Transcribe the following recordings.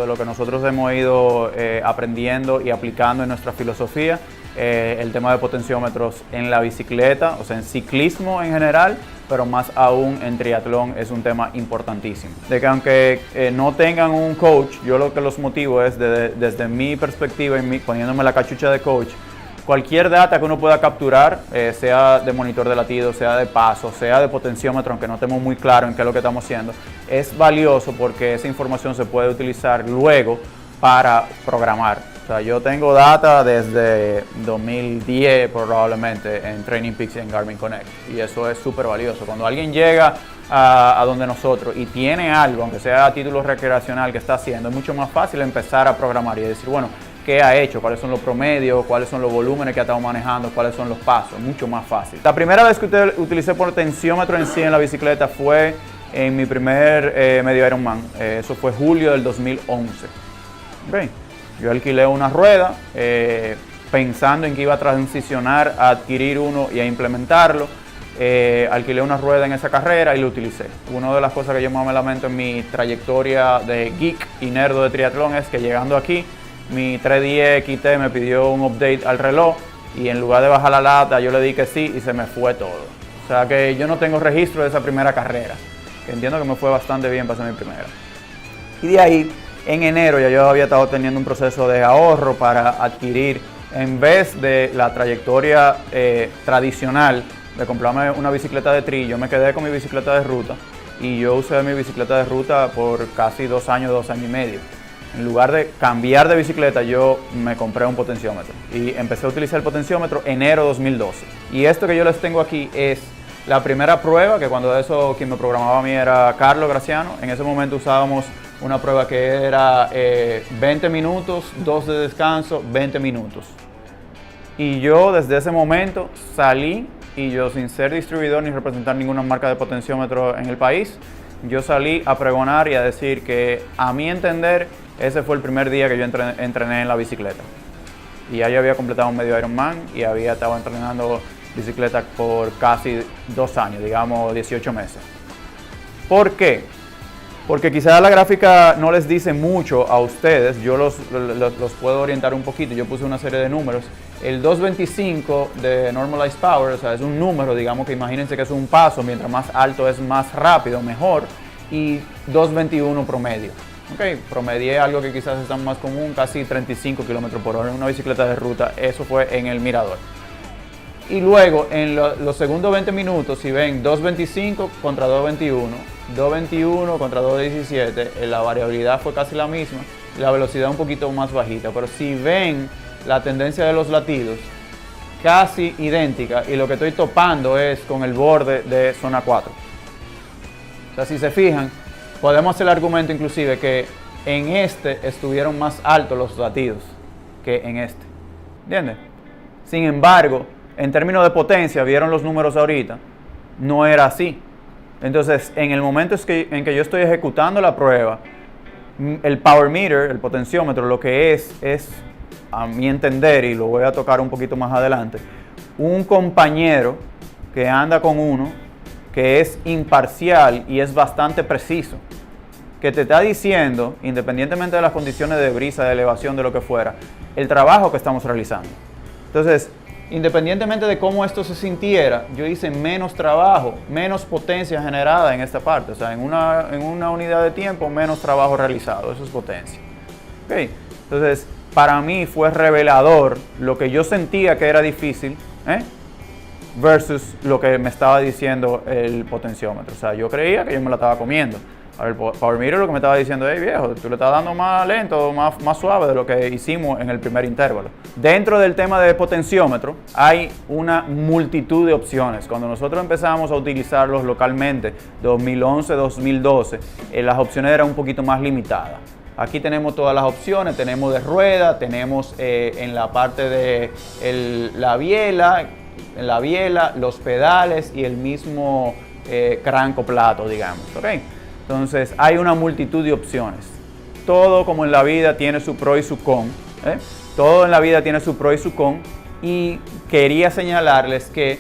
lo que nosotros hemos ido aprendiendo y aplicando en nuestra filosofía, el tema de potenciómetros en la bicicleta, o sea, en ciclismo en general, pero más aún en triatlón es un tema importantísimo. De que aunque no tengan un coach, yo lo que los motivo es desde mi perspectiva y poniéndome la cachucha de coach, cualquier data que uno pueda capturar, sea de monitor de latido, sea de paso, sea de potenciómetro, aunque no estemos muy claro en qué es lo que estamos haciendo, es valioso porque esa información se puede utilizar luego para programar. O sea, yo tengo data desde 2010 probablemente en Training Peaks y en Garmin Connect, y eso es súper valioso. Cuando alguien llega a donde nosotros y tiene algo, aunque sea a título recreacional que está haciendo, es mucho más fácil empezar a programar y decir, bueno, ¿qué ha hecho? ¿Cuáles son los promedios? ¿Cuáles son los volúmenes que ha estado manejando? ¿Cuáles son los pasos? Mucho más fácil. La primera vez que utilicé potenciómetro en sí en la bicicleta fue en mi primer medio Ironman. Eso fue julio del 2011. Okay. Yo alquilé una rueda pensando en que iba a transicionar a adquirir uno y a implementarlo. Alquilé una rueda en esa carrera y lo utilicé. Una de las cosas que yo más me lamento en mi trayectoria de geek y nerdo de triatlón es que llegando aquí, mi 310 XT me pidió un update al reloj y en lugar de bajar la lata yo le di que sí y se me fue todo. O sea que yo no tengo registro de esa primera carrera, que entiendo que me fue bastante bien para ser mi primera. Y de ahí, en enero ya yo había estado teniendo un proceso de ahorro para adquirir, en vez de la trayectoria tradicional de comprarme una bicicleta de tri, yo me quedé con mi bicicleta de ruta y yo usé mi bicicleta de ruta por casi 2 años, 2 años y medio. En lugar de cambiar de bicicleta, yo me compré un potenciómetro y empecé a utilizar el potenciómetro enero 2012. Y esto que yo les tengo aquí es la primera prueba, que cuando eso quien me programaba a mí era Carlos Graciano. En ese momento usábamos una prueba que era 20 minutos, 2 de descanso, 20 minutos. Y yo desde ese momento salí, y yo sin ser distribuidor ni representar ninguna marca de potenciómetro en el país, yo salí a pregonar y a decir que, a mi entender, ese fue el primer día que yo entrené en la bicicleta. Y ya yo había completado un medio Ironman y había estado entrenando bicicleta por casi 2 años, digamos 18 meses. ¿Por qué? Porque quizás la gráfica no les dice mucho a ustedes, yo los puedo orientar un poquito, yo puse una serie de números. El 225 de Normalized Power, o sea, es un número, digamos que imagínense que es un paso, mientras más alto es más rápido, mejor, y 221 promedio. Okay, promedié algo que quizás es más común, casi 35 km por hora en una bicicleta de ruta, eso fue en el Mirador. Y luego, en los segundos 20 minutos, si ven 2.25 contra 2.21, 2.21 contra 2.17, la variabilidad fue casi la misma, la velocidad un poquito más bajita, pero si ven la tendencia de los latidos, casi idéntica, y lo que estoy topando es con el borde de zona 4. O sea, si se fijan, podemos hacer el argumento inclusive que en este estuvieron más altos los latidos que en este. ¿Entiendes? Sin embargo, en términos de potencia, vieron los números ahorita, no era así. Entonces, en el momento en que yo estoy ejecutando la prueba, el power meter, el potenciómetro, lo que es, a mi entender, y lo voy a tocar un poquito más adelante, un compañero que anda con uno, que es imparcial y es bastante preciso, que te está diciendo, independientemente de las condiciones de brisa, de elevación, de lo que fuera, el trabajo que estamos realizando. Entonces, independientemente de cómo esto se sintiera, yo hice menos trabajo, menos potencia generada en esta parte. O sea, en una unidad de tiempo, menos trabajo realizado. Eso es potencia. Okay. Entonces, para mí fue revelador lo que yo sentía que era difícil, versus lo que me estaba diciendo el potenciómetro. O sea, yo creía que yo me la estaba comiendo. A ver, Power Meter lo que me estaba diciendo, hey viejo, tú le estás dando más lento, más suave de lo que hicimos en el primer intervalo. Dentro del tema de potenciómetro hay una multitud de opciones. Cuando nosotros empezamos a utilizarlos localmente, 2011, 2012, las opciones eran un poquito más limitadas. Aquí tenemos todas las opciones, tenemos de rueda, tenemos en la parte de la biela, los pedales y el mismo cranco plato, digamos. ¿Okay? Entonces, hay una multitud de opciones. Todo, como en la vida, tiene su pro y su con. Todo en la vida tiene su pro y su con. Y quería señalarles que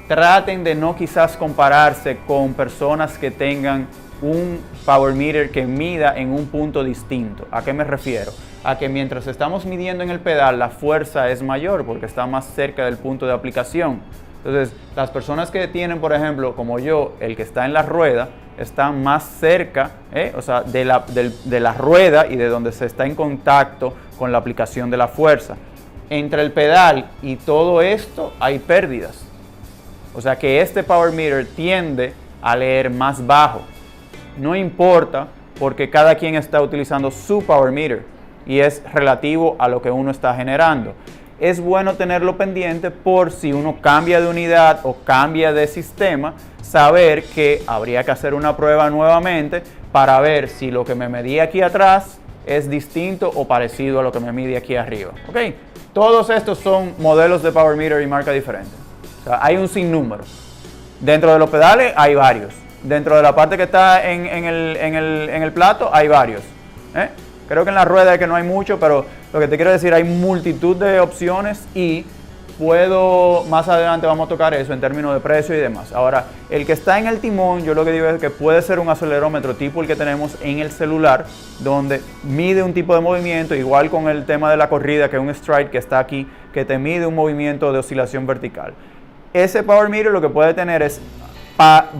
traten de no quizás compararse con personas que tengan un power meter que mida en un punto distinto. ¿A qué me refiero? A que mientras estamos midiendo en el pedal, la fuerza es mayor porque está más cerca del punto de aplicación. Entonces, las personas que tienen, por ejemplo, como yo, el que está en la rueda, están más cerca, o sea, de la rueda y de donde se está en contacto con la aplicación de la fuerza. Entre el pedal y todo esto hay pérdidas. O sea que este power meter tiende a leer más bajo. No importa porque cada quien está utilizando su power meter y es relativo a lo que uno está generando. Es bueno tenerlo pendiente por si uno cambia de unidad o cambia de sistema, saber que habría que hacer una prueba nuevamente para ver si lo que me medí aquí atrás es distinto o parecido a lo que me mide aquí arriba. ¿Okay? Todos estos son modelos de power meter y marca diferentes. O sea, hay un sinnúmero. Dentro de los pedales hay varios. Dentro de la parte que está en el plato hay varios. Creo que en la rueda es que no hay mucho, pero lo que te quiero decir, hay multitud de opciones y más adelante vamos a tocar eso en términos de precio y demás. Ahora, el que está en el timón, yo lo que digo es que puede ser un acelerómetro tipo el que tenemos en el celular, donde mide un tipo de movimiento, igual con el tema de la corrida, que es un stride que está aquí, que te mide un movimiento de oscilación vertical. Ese power meter lo que puede tener es,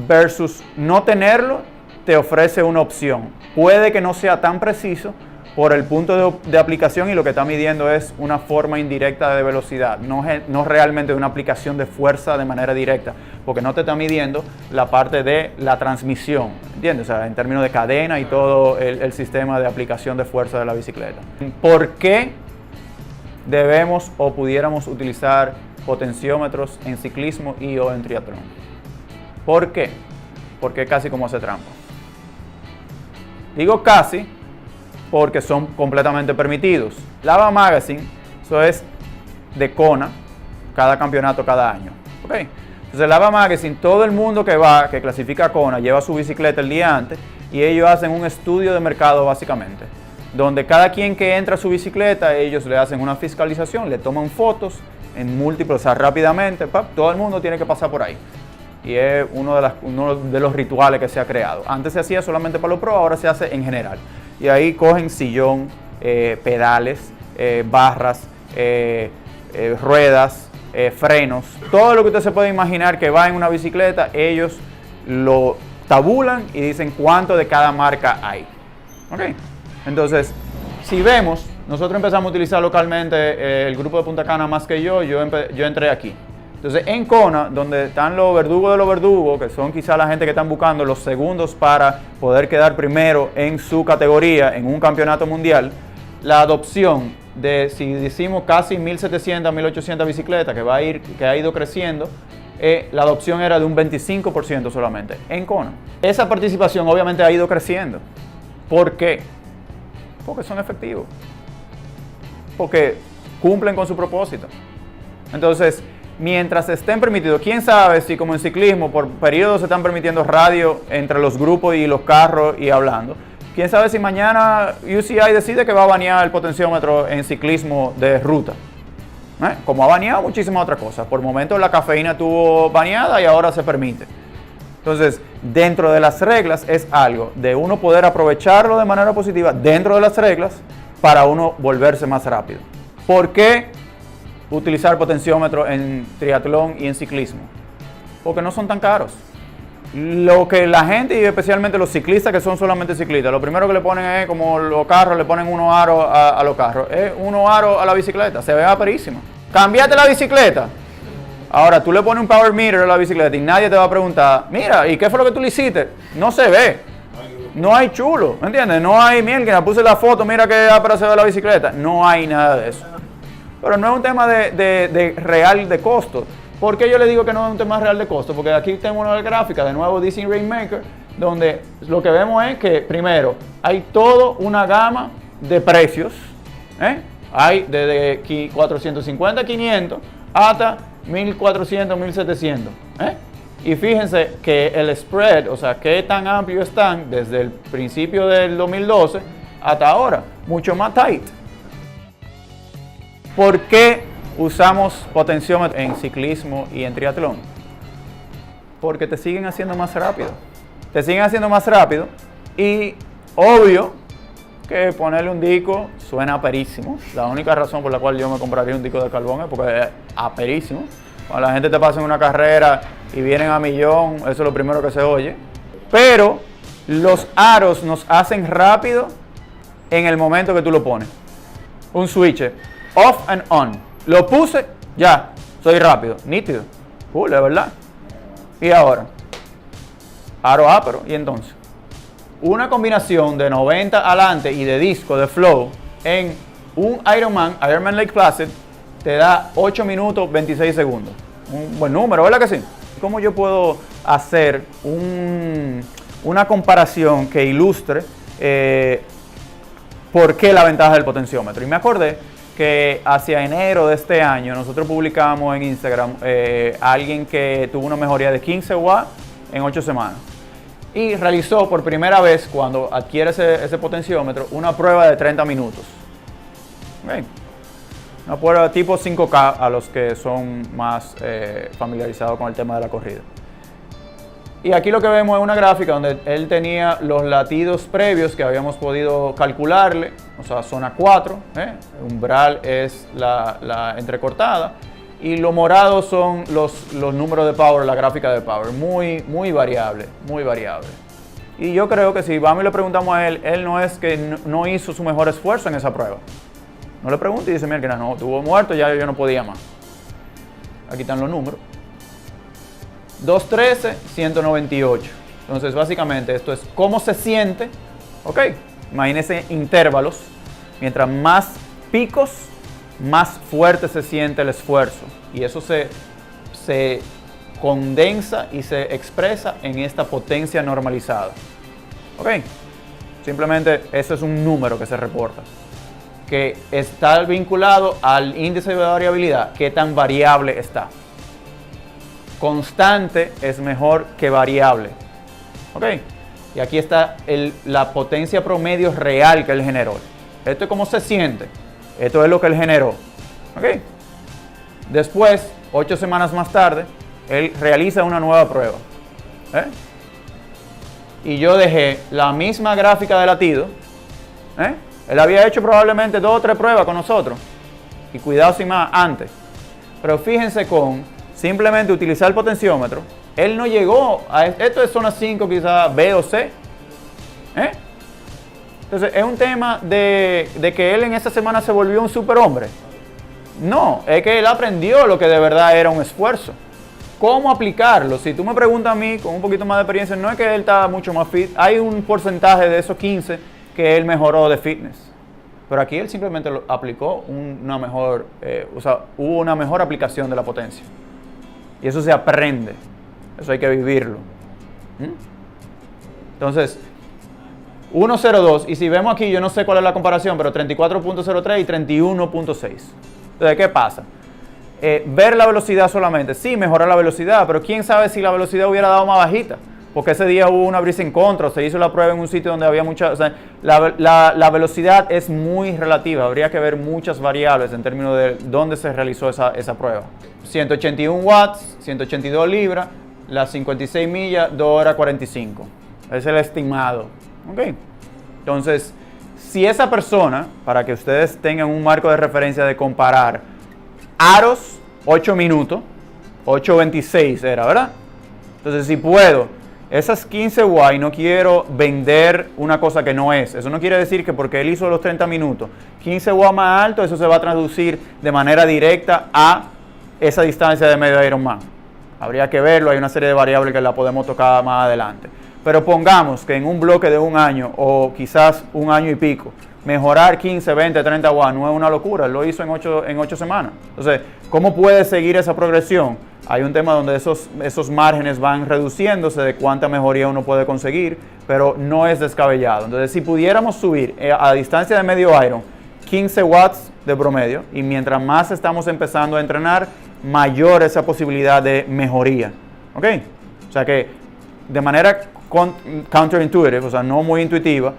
versus no tenerlo, te ofrece una opción. Puede que no sea tan preciso por el punto de aplicación y lo que está midiendo es una forma indirecta de velocidad, no realmente una aplicación de fuerza de manera directa, porque no te está midiendo la parte de la transmisión, ¿entiendes? O sea, en términos de cadena y todo el sistema de aplicación de fuerza de la bicicleta. ¿Por qué debemos o pudiéramos utilizar potenciómetros en ciclismo y o en triatlón? ¿Por qué? Porque casi como hace trampa. Digo casi porque son completamente permitidos. Lava Magazine, eso es de Kona, cada campeonato cada año. ¿Okay? Entonces Lava Magazine, todo el mundo que clasifica a Kona, lleva su bicicleta el día antes y ellos hacen un estudio de mercado básicamente, donde cada quien que entra a su bicicleta, ellos le hacen una fiscalización, le toman fotos en múltiples, o sea, rápidamente, todo el mundo tiene que pasar por ahí. Y es uno de los rituales que se ha creado. Antes se hacía solamente para los pro, ahora se hace en general. Y ahí cogen sillón, pedales, barras, ruedas, frenos, todo lo que usted se puede imaginar que va en una bicicleta, ellos lo tabulan y dicen cuánto de cada marca hay. ¿Okay? Entonces, si vemos, nosotros empezamos a utilizar localmente el grupo de Punta Cana más que yo entré aquí. Entonces, en Kona, donde están los verdugos de los verdugos, que son quizás la gente que están buscando los segundos para poder quedar primero en su categoría en un campeonato mundial, la adopción de, si decimos casi 1.700, 1.800 bicicletas, que ha ido creciendo, la adopción era de un 25% solamente en Kona. Esa participación obviamente ha ido creciendo. ¿Por qué? Porque son efectivos. Porque cumplen con su propósito. Entonces, mientras estén permitidos, quién sabe si como en ciclismo por periodos se están permitiendo radio entre los grupos y los carros y hablando. Quién sabe si mañana UCI decide que va a banear el potenciómetro en ciclismo de ruta. Como ha baneado muchísimas otras cosas. Por momentos la cafeína estuvo baneada y ahora se permite. Entonces, dentro de las reglas es algo de uno poder aprovecharlo de manera positiva dentro de las reglas para uno volverse más rápido. ¿Por qué utilizar potenciómetro en triatlón y en ciclismo? Porque no son tan caros. Lo que la gente y especialmente los ciclistas que son solamente ciclistas, lo primero que le ponen es como los carros, le ponen unos aros a los carros, es unos aros a la bicicleta, se ve aperísima. Cambiate la bicicleta. Ahora tú le pones un power meter a la bicicleta y nadie te va a preguntar, mira, ¿y qué fue lo que tú le hiciste? No se ve. No hay chulo, ¿me entiendes? No hay, miren, que puse la foto, mira qué ápera se ve la bicicleta. No hay nada de eso. Pero no es un tema de real de costo. ¿Por qué yo le digo que no es un tema real de costo? Porque aquí tenemos una gráfica, de nuevo DC Rainmaker, donde lo que vemos es que, primero, hay toda una gama de precios. Hay desde 450, 500 hasta 1400, 1700. Y fíjense que el spread, o sea, qué tan amplio están desde el principio del 2012 hasta ahora, mucho más tight. ¿Por qué usamos potenciómetro en ciclismo y en triatlón? Porque te siguen haciendo más rápido. te siguen haciendo más rápido y obvio que ponerle un disco suena aperísimo. La única razón por la cual yo me compraría un disco de carbón es porque es aperísimo. Cuando la gente te pasa en una carrera y vienen a millón, eso es lo primero que se oye. Pero los aros nos hacen rápido en el momento que tú lo pones. Un switch, off and on. Lo puse, ya, soy rápido, nítido. Cool, de verdad. Y ahora, aro ápero, y entonces, una combinación de 90 adelante y de disco, de flow, en un Ironman Lake Placid, te da 8 minutos 26 segundos. Un buen número, ¿verdad que sí? ¿Cómo yo puedo hacer una comparación que ilustre por qué la ventaja del potenciómetro? Y me acordé que hacia enero de este año nosotros publicamos en Instagram a alguien que tuvo una mejoría de 15 watts en 8 semanas. Y realizó por primera vez, cuando adquiere ese potenciómetro, una prueba de 30 minutos. Okay. Una prueba tipo 5K a los que son más familiarizados con el tema de la corrida. Y aquí lo que vemos es una gráfica donde él tenía los latidos previos que habíamos podido calcularle, o sea, zona 4, umbral es la entrecortada, y lo morado son los números de power, la gráfica de power, muy variable, muy variable. Y yo creo que si vamos y le preguntamos a él no es que no hizo su mejor esfuerzo en esa prueba. No le pregunte y dice, mira, no, estuvo muerto, ya yo no podía más. Aquí están los números. 213, 198. Entonces, básicamente, esto es cómo se siente. Ok, imagínense intervalos. Mientras más picos, más fuerte se siente el esfuerzo. Y eso se condensa y se expresa en esta potencia normalizada. Ok, simplemente eso es un número que se reporta, que está vinculado al índice de variabilidad, qué tan variable está. Constante es mejor que variable. ¿Ok? Y aquí está la potencia promedio real que él generó. Esto es cómo se siente. Esto es lo que él generó. ¿Ok? Después, 8 semanas más tarde, él realiza una nueva prueba. Y yo dejé la misma gráfica de latido. Él había hecho probablemente 2 o 3 pruebas con nosotros. Y cuidado sin más antes. Pero fíjense con simplemente utilizar el potenciómetro. Él no llegó a esto de zona 5, quizás B o C. Entonces, ¿es un tema de que él en esa semana se volvió un superhombre? No, es que él aprendió lo que de verdad era un esfuerzo. ¿Cómo aplicarlo? Si tú me preguntas a mí, con un poquito más de experiencia, no es que él está mucho más fit. Hay un porcentaje de esos 15 que él mejoró de fitness. Pero aquí él simplemente aplicó hubo una mejor aplicación de la potencia. Y eso se aprende. Eso hay que vivirlo. Entonces, 1.02. Y si vemos aquí, yo no sé cuál es la comparación, pero 34.03 y 31.6. Entonces, ¿qué pasa? Ver la velocidad solamente. Sí, mejorar la velocidad, pero quién sabe si la velocidad hubiera dado más bajita. Porque ese día hubo una brisa en contra, se hizo la prueba en un sitio donde había mucha... O sea, la velocidad es muy relativa, habría que ver muchas variables en términos de dónde se realizó esa prueba. 181 watts, 182 libras, las 56 millas, 2 horas 45. Es el estimado. ¿Ok? Entonces, si esa persona, para que ustedes tengan un marco de referencia de comparar, aros, 8 minutos, 8.26 era, ¿verdad? Entonces, si puedo... Esas 15 watts, no quiero vender una cosa que no es. Eso no quiere decir que porque él hizo los 30 minutos, 15 watts más alto, eso se va a traducir de manera directa a esa distancia de medio Ironman. Habría que verlo, hay una serie de variables que la podemos tocar más adelante. Pero pongamos que en un bloque de un año o quizás un año y pico, mejorar 15, 20, 30 watts no es una locura, él lo hizo en 8 semanas. Entonces, ¿cómo puede seguir esa progresión? Hay un tema donde esos márgenes van reduciéndose de cuánta mejoría uno puede conseguir, pero no es descabellado. Entonces, si pudiéramos subir a distancia de medio Iron 15 watts de promedio, y mientras más estamos empezando a entrenar, mayor esa posibilidad de mejoría. ¿Ok? O sea que de manera counterintuitive, o sea, no muy intuitiva,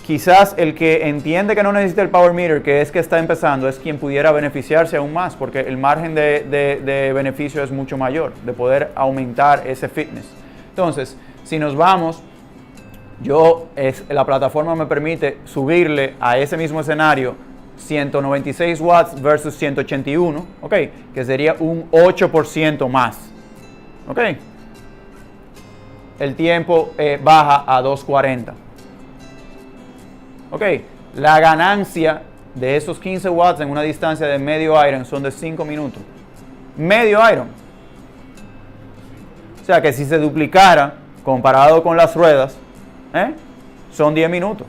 quizás el que entiende que no necesita el power meter, que es que está empezando, es quien pudiera beneficiarse aún más, porque el margen de beneficio es mucho mayor, de poder aumentar ese fitness. Entonces, Si nos vamos, la plataforma me permite subirle a ese mismo escenario 196 watts versus 181, ¿ok? Que sería un 8% más, ¿ok? El tiempo baja a 240, ¿ok? La ganancia de esos 15 watts en una distancia de medio iron son de 5 minutos. Medio iron. O sea que si se duplicara comparado con las ruedas, son 10 minutos.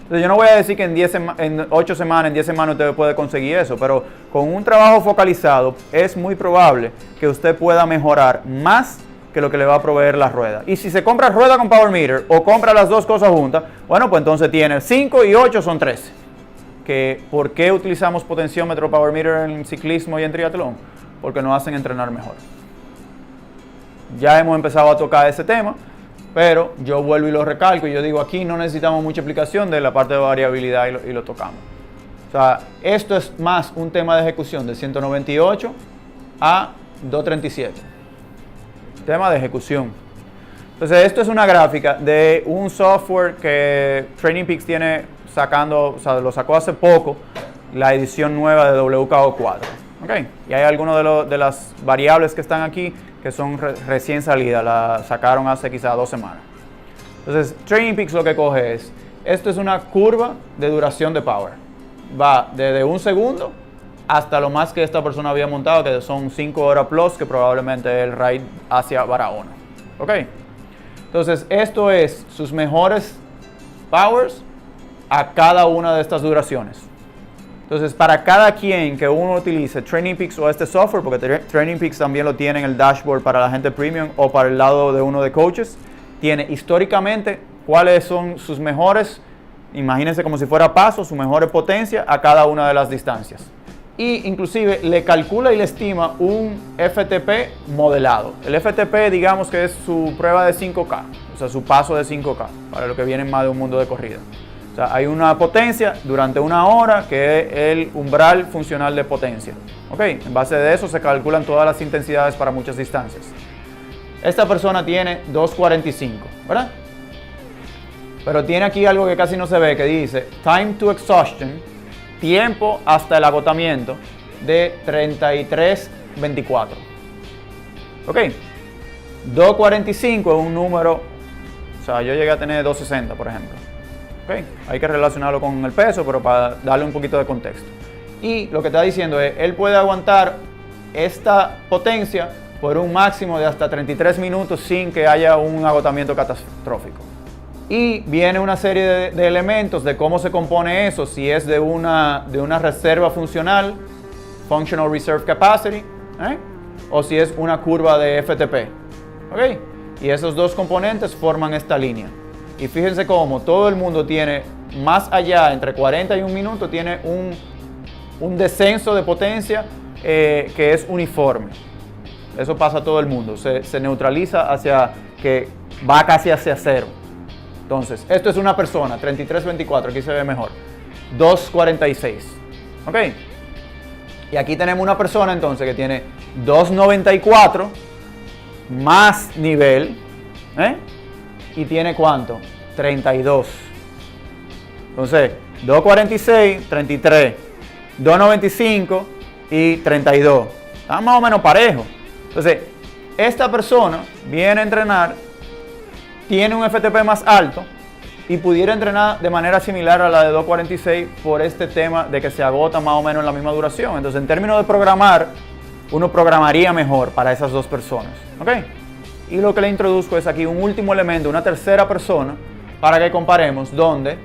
Entonces yo no voy a decir que en 8 semanas, en 10 semanas usted puede conseguir eso, pero con un trabajo focalizado es muy probable que usted pueda mejorar más que lo que le va a proveer la rueda. Y si se compra rueda con power meter o compra las dos cosas juntas, bueno, pues entonces tiene 5 y 8 son 13. ¿Por qué utilizamos potenciómetro power meter en ciclismo y en triatlón? Porque nos hacen entrenar mejor. Ya hemos empezado a tocar ese tema, pero yo vuelvo y lo recalco y yo digo, aquí no necesitamos mucha explicación de la parte de variabilidad y lo tocamos. O sea, esto es más un tema de ejecución de 198 a 237. Tema de ejecución. Entonces, esto es una gráfica de un software que Training Peaks tiene sacando, o sea, lo sacó hace poco, la edición nueva de WKO4. ¿Okay? Y hay algunas de las variables que están aquí que son recién salidas, la sacaron hace quizás 2 semanas. Entonces, Training Peaks lo que coge esto es una curva de duración de power. Va desde 1 segundo hasta lo más que esta persona había montado, que son 5 horas plus, que probablemente es el ride hacia Barahona. ¿Ok? Entonces, esto es sus mejores powers a cada una de estas duraciones. Entonces, para cada quien que uno utilice Training Peaks o este software, porque Training Peaks también lo tiene en el dashboard para la gente premium o para el lado de uno de coaches, tiene históricamente cuáles son sus mejores, imagínense como si fuera pasos, sus mejores potencias a cada una de las distancias. Y inclusive le calcula y le estima un FTP modelado. El FTP, digamos que es su prueba de 5K, o sea, su paso de 5K, para los que vienen más de un mundo de corrida. O sea, hay una potencia durante 1 hora que es el umbral funcional de potencia. ¿Ok? En base de eso se calculan todas las intensidades para muchas distancias. Esta persona tiene 2.45, ¿verdad? Pero tiene aquí algo que casi no se ve, que dice time to exhaustion, tiempo hasta el agotamiento, de 33.24. ¿Ok? 2.45 es un número, o sea, yo llegué a tener 2.60, por ejemplo. ¿Ok? Hay que relacionarlo con el peso, pero para darle un poquito de contexto. Y lo que está diciendo es, él puede aguantar esta potencia por un máximo de hasta 33 minutos sin que haya un agotamiento catastrófico. Y viene una serie de elementos de cómo se compone eso, si es de una reserva funcional, Functional Reserve Capacity, o si es una curva de FTP. ¿Okay? Y esos dos componentes forman esta línea. Y fíjense cómo todo el mundo tiene, más allá, entre 40 y 1 minuto, tiene un descenso de potencia que es uniforme. Eso pasa a todo el mundo, se neutraliza hacia que va casi hacia cero. Entonces, esto es una persona, 33.24, aquí se ve mejor, 2.46, ¿ok? Y aquí tenemos una persona entonces que tiene 2.94 más nivel, y tiene ¿cuánto? 32. Entonces, 2.46, 33, 2.95 y 32. Está más o menos parejo. Entonces, esta persona viene a entrenar, tiene un FTP más alto y pudiera entrenar de manera similar a la de 2.46 por este tema de que se agota más o menos en la misma duración. Entonces, en términos de programar, uno programaría mejor para esas dos personas. ¿Ok? Y lo que le introduzco es aquí un último elemento, una tercera persona, para que comparemos, donde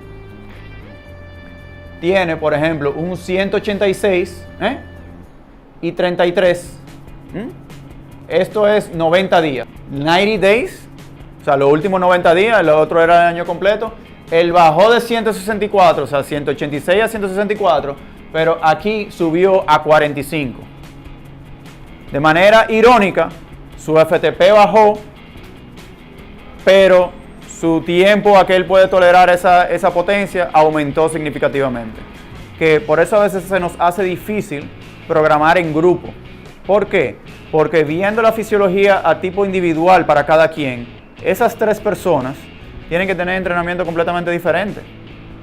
tiene, por ejemplo, un 186 y 33. Esto es 90 días. 90 days, o sea, los últimos 90 días, el otro era el año completo. Él bajó de 164, o sea, 186 a 164, pero aquí subió a 45. De manera irónica, su FTP bajó, pero su tiempo a que él puede tolerar esa potencia aumentó significativamente. Que por eso a veces se nos hace difícil programar en grupo. ¿Por qué? Porque viendo la fisiología a tipo individual para cada quien, esas 3 personas tienen que tener entrenamiento completamente diferente.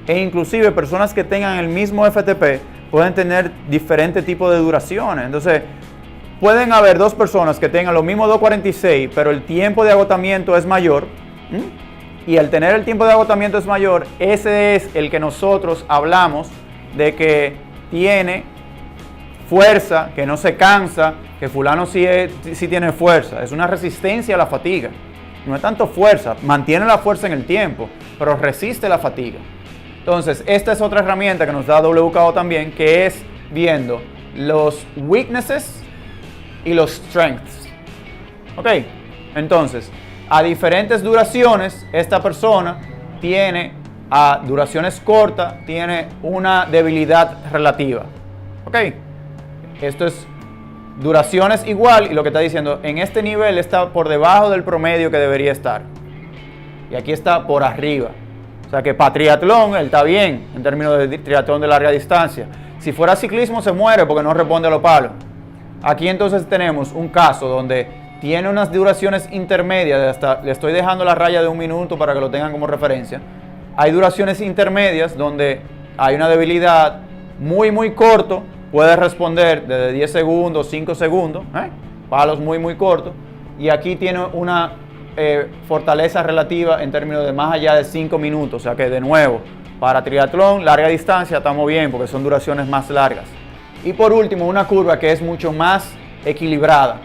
E inclusive personas que tengan el mismo FTP pueden tener diferentes tipos de duraciones. Entonces, pueden haber 2 personas que tengan los mismos 2.46, pero el tiempo de agotamiento es mayor. Y al tener el tiempo de agotamiento es mayor, ese es el que nosotros hablamos de que tiene fuerza, que no se cansa, que fulano sí tiene fuerza. Es una resistencia a la fatiga. No es tanto fuerza, mantiene la fuerza en el tiempo, pero resiste la fatiga. Entonces, esta es otra herramienta que nos da WKO también, que es viendo los weaknesses y los strengths. Ok, entonces, a diferentes duraciones, esta persona tiene, a duraciones cortas, tiene una debilidad relativa. Ok, esto es duraciones igual y lo que está diciendo, en este nivel está por debajo del promedio que debería estar. Y aquí está por arriba. O sea que para triatlón él está bien en términos de triatlón de larga distancia. Si fuera ciclismo se muere porque no responde a los palos. Aquí entonces tenemos un caso donde tiene unas duraciones intermedias, le estoy dejando la raya de 1 minuto para que lo tengan como referencia. Hay duraciones intermedias donde hay una debilidad muy corto, puede responder desde 10 segundos, 5 segundos, palos muy cortos. Y aquí tiene una fortaleza relativa en términos de más allá de 5 minutos. O sea que de nuevo, para triatlón, larga distancia estamos bien porque son duraciones más largas. Y por último, una curva que es mucho más equilibrada.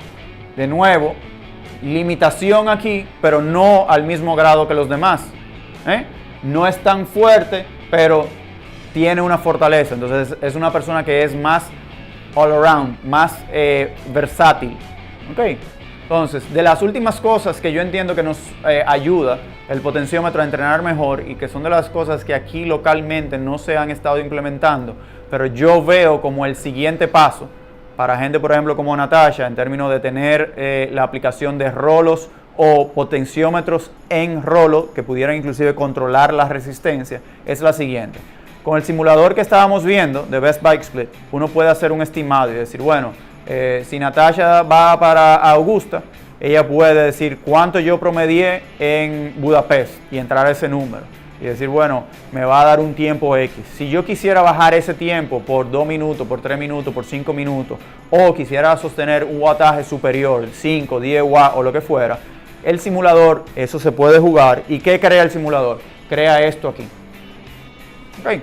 De nuevo, limitación aquí, pero no al mismo grado que los demás. No es tan fuerte, pero tiene una fortaleza. Entonces es una persona que es más all around, más versátil. ¿Okay? Entonces, de las últimas cosas que yo entiendo que nos ayuda el potenciómetro a entrenar mejor y que son de las cosas que aquí localmente no se han estado implementando, pero yo veo como el siguiente paso para gente, por ejemplo, como Natasha, en términos de tener la aplicación de rolos o potenciómetros en rolo que pudieran inclusive controlar la resistencia, es la siguiente. Con el simulador que estábamos viendo de Best Bike Split, uno puede hacer un estimado y decir, bueno, si Natasha va para Augusta, ella puede decir cuánto yo promedié en Budapest y entrar a ese número. Y decir, bueno, me va a dar un tiempo X. Si yo quisiera bajar ese tiempo por 2 minutos, por 3 minutos, por 5 minutos, o quisiera sostener un wattaje superior, 5, 10 watts o lo que fuera, el simulador, eso se puede jugar. ¿Y qué crea el simulador? Crea esto aquí. Okay.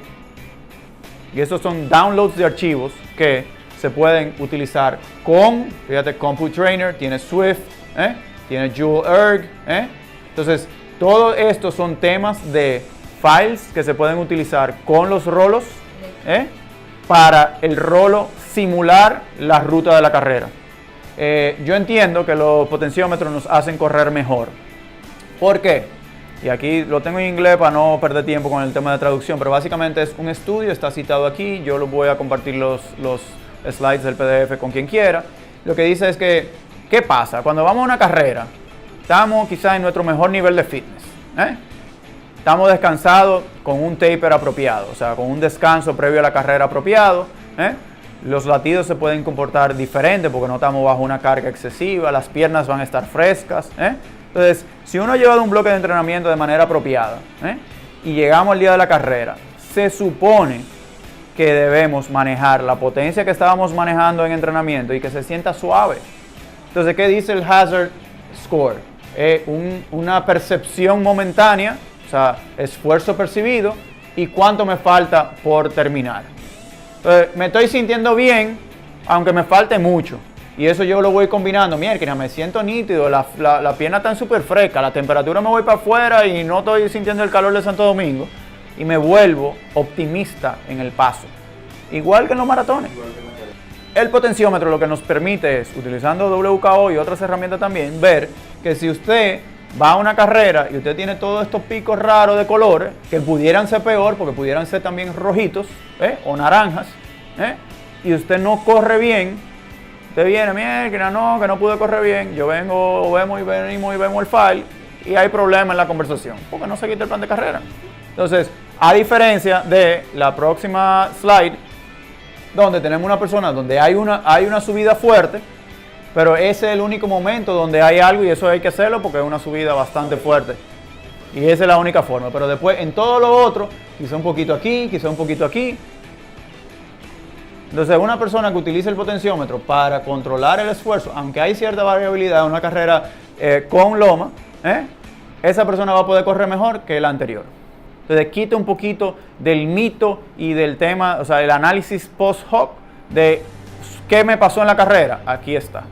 Y estos son downloads de archivos que se pueden utilizar con, fíjate, CompuTrainer, tiene Swift, tiene JoulErg. Entonces, todo esto son temas de files que se pueden utilizar con los rolos para el rolo simular la ruta de la carrera. Yo entiendo que los potenciómetros nos hacen correr mejor. ¿Por qué? Y aquí lo tengo en inglés para no perder tiempo con el tema de traducción, pero básicamente es un estudio, está citado aquí, yo lo voy a compartir los slides del PDF con quien quiera. Lo que dice es que, ¿qué pasa? Cuando vamos a una carrera, estamos quizás en nuestro mejor nivel de fitness. Estamos descansados con un taper apropiado, o sea, con un descanso previo a la carrera apropiado. Los latidos se pueden comportar diferente porque no estamos bajo una carga excesiva, las piernas van a estar frescas. Entonces, si uno ha llevado un bloque de entrenamiento de manera apropiada y llegamos al día de la carrera, se supone que debemos manejar la potencia que estábamos manejando en entrenamiento y que se sienta suave. Entonces, ¿qué dice el Hazard Score? Una percepción momentánea, o sea, esfuerzo percibido y cuánto me falta por terminar. Entonces, me estoy sintiendo bien, aunque me falte mucho. Y eso yo lo voy combinando. Mierda, me siento nítido, la pierna está súper fresca, la temperatura me voy para afuera y no estoy sintiendo el calor de Santo Domingo. Y me vuelvo optimista en el paso. Igual que en los maratones. El potenciómetro lo que nos permite es, utilizando WKO y otras herramientas también, ver que si usted va a una carrera y usted tiene todos estos picos raros de colores, que pudieran ser peor, porque pudieran ser también rojitos o naranjas, y usted no corre bien, usted viene, mira, que no pude correr bien, yo venimos y vemos el file, y hay problema en la conversación, porque no seguiste el plan de carrera. Entonces, a diferencia de la próxima slide, donde tenemos una persona donde hay una subida fuerte, pero ese es el único momento donde hay algo y eso hay que hacerlo porque es una subida bastante fuerte. Y esa es la única forma, pero después en todo lo otro, quizá un poquito aquí, quizá un poquito aquí. Entonces una persona que utiliza el potenciómetro para controlar el esfuerzo, aunque hay cierta variabilidad en una carrera con loma, esa persona va a poder correr mejor que la anterior. Entonces quita un poquito del mito y del tema, o sea, el análisis post-hoc de qué me pasó en la carrera. Aquí está.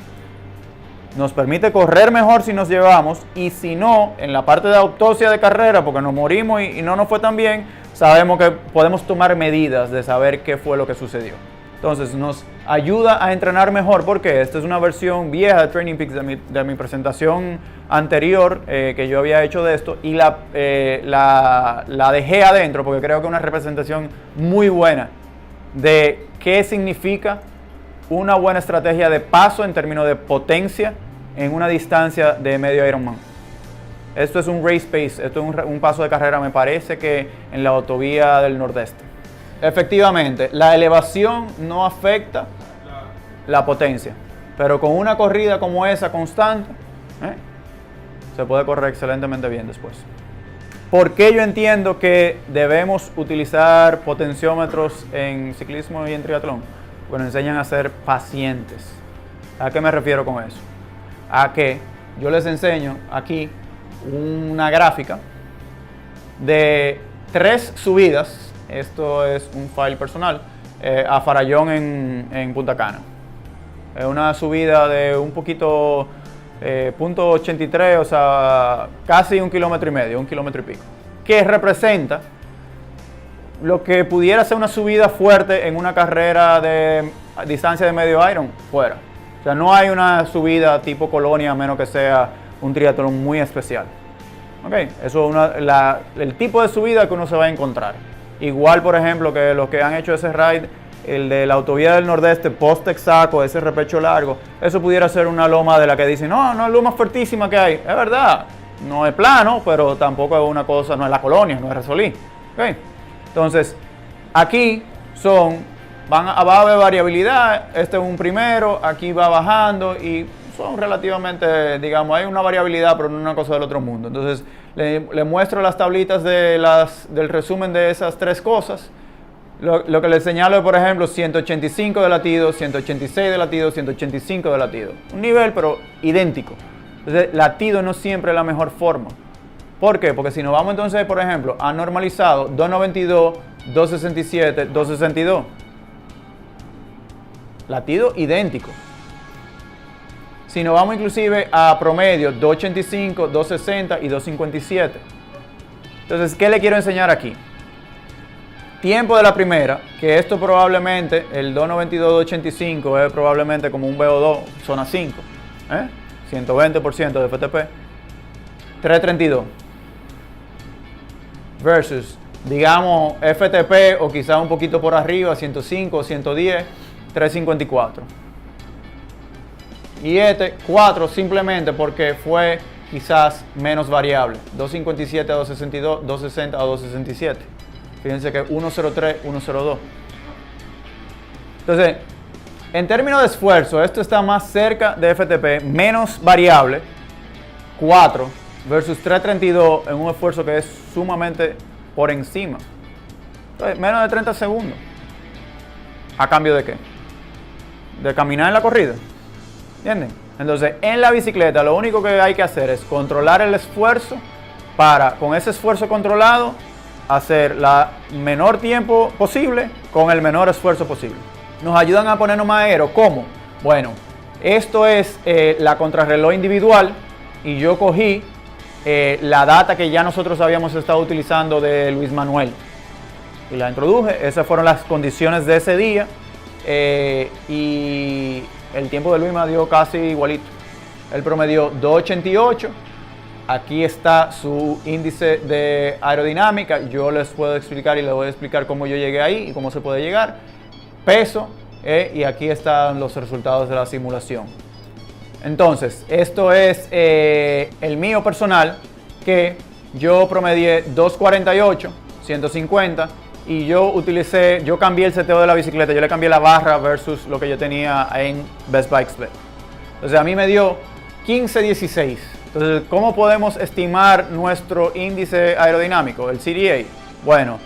Nos permite correr mejor si nos llevamos y si no, en la parte de autopsia de carrera, porque nos morimos y no nos fue tan bien, sabemos que podemos tomar medidas de saber qué fue lo que sucedió. Entonces nos ayuda a entrenar mejor porque esta es una versión vieja de Training Peaks de mi presentación anterior que yo había hecho de esto y la dejé adentro porque creo que es una representación muy buena de qué significa una buena estrategia de paso en términos de potencia en una distancia de medio Ironman. Esto es un race pace, esto es un paso de carrera, me parece que en la autovía del Nordeste. Efectivamente, la elevación no afecta la potencia, pero con una corrida como esa constante, se puede correr excelentemente bien después. ¿Por qué yo entiendo que debemos utilizar potenciómetros en ciclismo y en triatlón? Bueno, enseñan a ser pacientes. ¿A qué me refiero con eso? A que yo les enseño aquí una gráfica de 3 subidas. Esto es un file personal a Farallón en Punta Cana. Es una subida de un poquito, punto 83, o sea, casi 1,5 kilómetros, 1,5 kilómetros, que representa lo que pudiera ser una subida fuerte en una carrera de distancia de medio Iron fuera. O sea, no hay una subida tipo Colonia a menos que sea un triatlón muy especial. Okay. Eso es el tipo de subida que uno se va a encontrar. Igual, por ejemplo, que los que han hecho ese ride, el de la autovía del Nordeste, post-Texaco, ese repecho largo, eso pudiera ser una loma de la que dicen, no es la loma fuertísima que hay. Es verdad, no es plano, pero tampoco es una cosa, no es la Colonia, no es Resolí. Okay. Entonces, aquí va a haber variabilidad, este es un primero, aquí va bajando y son relativamente, digamos, hay una variabilidad, pero no una cosa del otro mundo. Entonces, le muestro las tablitas del resumen de esas 3 cosas. Lo que les señalo es, por ejemplo, 185 de latido, 186 de latido, 185 de latido. Un nivel, pero idéntico. Entonces, latido no siempre es la mejor forma. ¿Por qué? Porque si nos vamos entonces, por ejemplo, a normalizado, 292, 267, 262. Latido idéntico. Si nos vamos inclusive a promedio, 285, 260 y 257. Entonces, ¿qué le quiero enseñar aquí? Tiempo de la primera, que esto probablemente, el 292, 285 es probablemente como un VO2, zona 5. 120% de FTP. 332. Versus, digamos, FTP o quizá un poquito por arriba, 105 o 110, 354. Y 4 simplemente porque fue quizás menos variable. 257 a 262, 260 a 267. Fíjense que 103, 102. Entonces, en términos de esfuerzo, esto está más cerca de FTP, menos variable, 4 versus 332 en un esfuerzo que es sumamente por encima. Entonces, menos de 30 segundos. ¿A cambio de qué? De caminar en la corrida. ¿Entienden? Entonces, en la bicicleta lo único que hay que hacer es controlar el esfuerzo para, con ese esfuerzo controlado, hacer la menor tiempo posible con el menor esfuerzo posible. Nos ayudan a ponernos más aero. ¿Cómo? Bueno, esto es la contrarreloj individual y yo cogí la data que ya nosotros habíamos estado utilizando de Luis Manuel y la introduje. Esas fueron las condiciones de ese día y el tiempo de Luis me dio casi igualito. Él promedió 2.88. Aquí está su índice de aerodinámica. Yo les puedo explicar y les voy a explicar cómo yo llegué ahí y cómo se puede llegar. Peso y aquí están los resultados de la simulación. Entonces, esto es el mío personal, que yo promedié 2.48, 150 y yo cambié el seteo de la bicicleta, yo le cambié la barra versus lo que yo tenía en Best Bike Split. Entonces a mí me dio 15.16. Entonces, ¿cómo podemos estimar nuestro índice aerodinámico, el CDA? Bueno,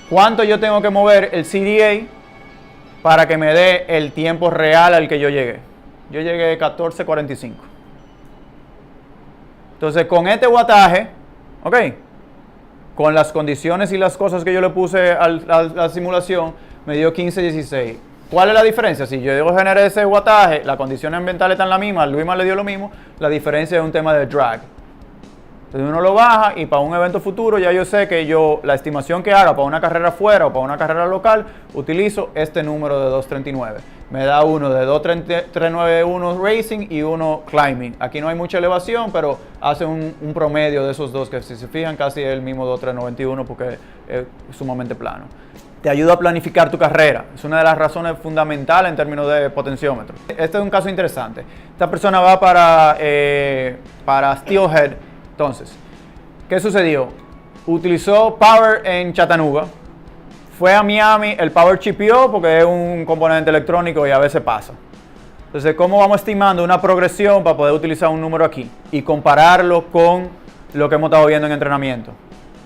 ¿cuánto yo tengo que mover el CDA para que me dé el tiempo real al que yo llegué? Yo llegué a 14.45. Entonces, con este wattaje, ok, con las condiciones y las cosas que yo le puse a la simulación, me dio 15.16. ¿Cuál es la diferencia? Si yo generé ese wattaje, las condiciones ambientales están las mismas, Luisma le dio lo mismo, la diferencia es un tema de drag. Entonces uno lo baja y para un evento futuro ya yo sé que la estimación que haga para una carrera fuera o para una carrera local, utilizo este número de 239. Me da uno de 2.391 Racing y uno Climbing. Aquí no hay mucha elevación, pero hace un promedio de esos dos que si se fijan casi es el mismo 2.391 porque es sumamente plano. Te ayuda a planificar tu carrera. Es una de las razones fundamentales en términos de potenciómetro. Este es un caso interesante. Esta persona va para Steelhead. Entonces, ¿qué sucedió? Utilizó Power en Chattanooga. Fue a Miami, el Power chipió porque es un componente electrónico y a veces pasa. Entonces, ¿cómo vamos estimando una progresión para poder utilizar un número aquí y compararlo con lo que hemos estado viendo en entrenamiento?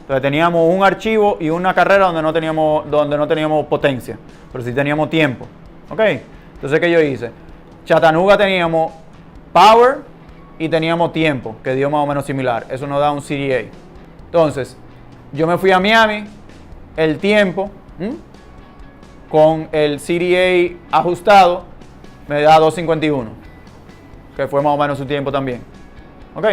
Entonces teníamos un archivo y una carrera donde no teníamos potencia, pero sí teníamos tiempo. ¿Ok? Entonces, ¿qué yo hice? Chattanooga teníamos power y teníamos tiempo, que dio más o menos similar. Eso nos da un CDA. Entonces, yo me fui a Miami, el tiempo, con el CDA ajustado, me da 2.51, que fue más o menos su tiempo también. ¿Ok?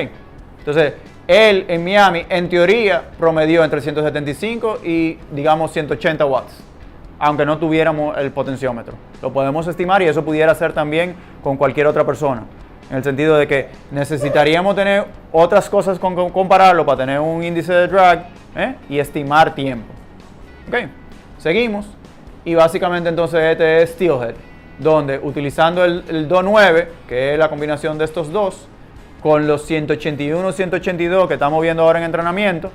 Entonces, él en Miami, en teoría, promedió entre 175 y, digamos, 180 watts, aunque no tuviéramos el potenciómetro. Lo podemos estimar y eso pudiera ser también con cualquier otra persona, en el sentido de que necesitaríamos tener otras cosas con compararlo para tener un índice de drag y estimar tiempo. Ok, seguimos y básicamente entonces este es Steelhead, donde utilizando el 2.9, que es la combinación de estos dos, con los 181, 182 que estamos viendo ahora en entrenamiento.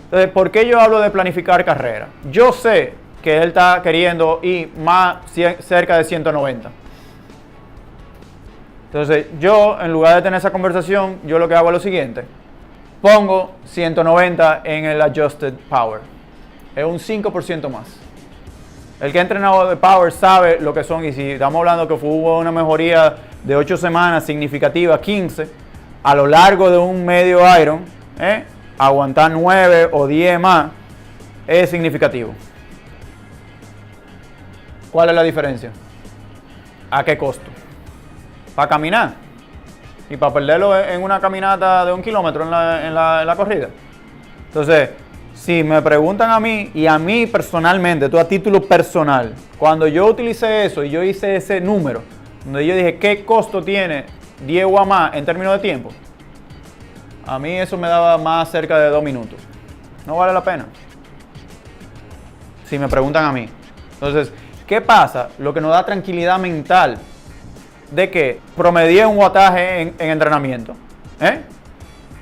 Entonces, ¿por qué yo hablo de planificar carrera? Yo sé que él está queriendo ir más cerca de 190. Entonces, yo, en lugar de tener esa conversación, yo lo que hago es lo siguiente. Pongo 190 en el Adjusted Power. Es un 5% más. El que ha entrenado de Power sabe lo que son, y si estamos hablando que hubo una mejoría de 8 semanas significativa, 15, a lo largo de un medio Iron, aguantar 9 o 10 más es significativo. ¿Cuál es la diferencia? ¿A qué costo? Para caminar y para perderlo en una caminata de 1 kilómetro en la corrida. Entonces, si me preguntan a mí, y a mí personalmente, a título personal, cuando yo utilicé eso y yo hice ese número, donde yo dije qué costo tiene 10 o más en términos de tiempo, a mí eso me daba más cerca de 2 minutos. No vale la pena, si me preguntan a mí. Entonces, ¿qué pasa? Lo que nos da tranquilidad mental de que promedié un wattaje en entrenamiento.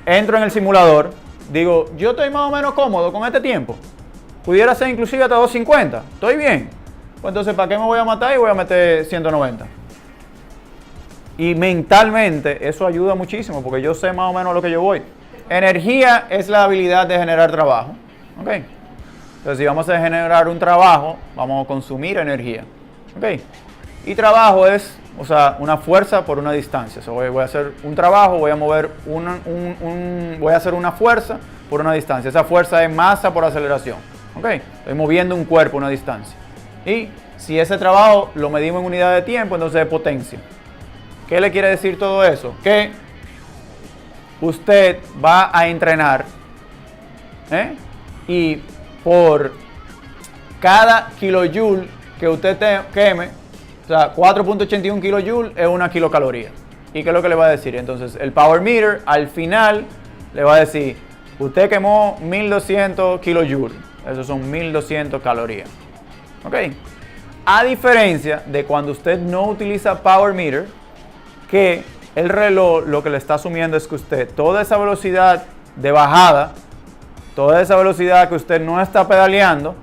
Entro en el simulador, digo, yo estoy más o menos cómodo con este tiempo. Pudiera ser inclusive hasta 2.50. Estoy bien. Pues entonces, ¿para qué me voy a matar y voy a meter 190? Y mentalmente eso ayuda muchísimo porque yo sé más o menos a lo que yo voy. Energía es la habilidad de generar trabajo. ¿Ok? Entonces, si vamos a generar un trabajo, vamos a consumir energía. ¿Ok? Y trabajo es, una fuerza por una distancia. Voy a hacer un trabajo, voy a mover voy a hacer una fuerza por una distancia. Esa fuerza es masa por aceleración. ¿Ok? Estoy moviendo un cuerpo a una distancia. Y si ese trabajo lo medimos en unidad de tiempo, entonces es potencia. ¿Qué le quiere decir todo eso? Que usted va a entrenar y por cada kilojoule que usted queme, o sea, 4.81 kilojoules es una kilocaloría. ¿Y qué es lo que le va a decir? Entonces, el Power Meter al final le va a decir, usted quemó 1200 kilojoules. Esos son 1200 calorías. ¿Ok? A diferencia de cuando usted no utiliza Power Meter, que el reloj lo que le está asumiendo es que usted, toda esa velocidad de bajada, toda esa velocidad que usted no está pedaleando,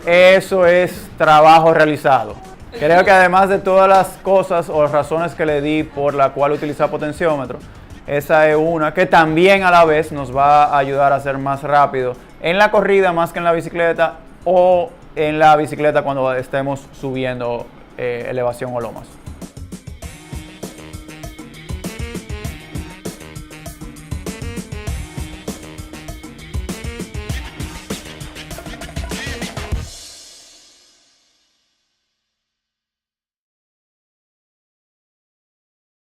eso es trabajo realizado. Creo que además de todas las cosas o razones que le di por la cual utilizar potenciómetro, esa es una que también a la vez nos va a ayudar a ser más rápido en la corrida más que en la bicicleta, o en la bicicleta cuando estemos subiendo elevación o lomas.